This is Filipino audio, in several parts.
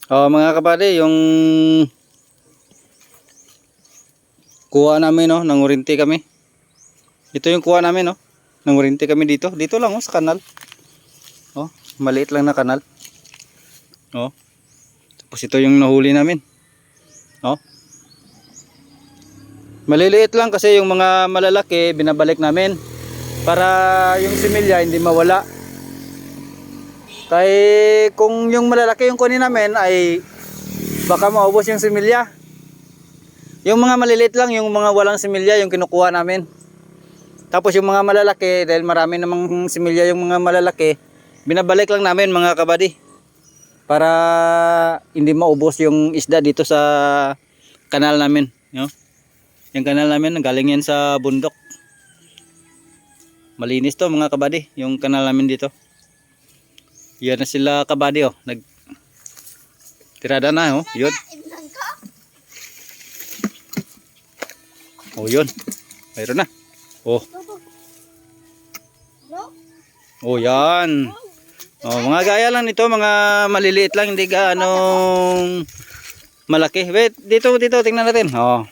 Oh, mga kabady, yung kuha namin, no, nangurinti kami. Ito yung kuha namin, no. Nangurinti kami dito. Dito lang, oh, sa kanal. Oh, maliit lang na kanal. Oh. Tapos ito yung nahuli namin. Oh. Maliliit lang kasi yung mga malalaki binabalik namin para yung similya hindi mawala. Kaya kung yung malalaki yung kunin namin ay baka maubos yung similya. Yung mga maliliit lang, yung mga walang similya yung kinukuha namin. Tapos yung mga malalaki, dahil marami namang similya yung mga malalaki, binabalik lang namin mga kabady. Para hindi maubos yung isda dito sa kanal namin. No? Yung kanal namin, galing yan sa bundok. Malinis to mga kabady, yung kanal namin dito. Yan na sila kabady, oh. Tirada na, oh. Yun. Oh, yun. Mayroon na. Oh. Oh, yan. Oh, mga gaya lang nito, mga maliliit lang, hindi gaanong malaki. Wait, dito tingnan natin. Oh.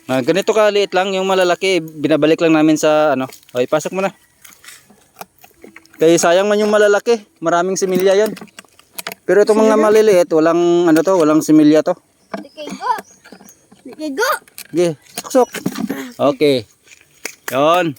Ganito kaliit lang, yung malalaki binabalik lang namin sa ano. Oh, ipasok mo na. Kaya sayang man yung malalaki, maraming similya 'yon. Pero itong mga maliliit, walang ano to, walang similya to. Likigo. Okay, suksok. Okay. 'Yon.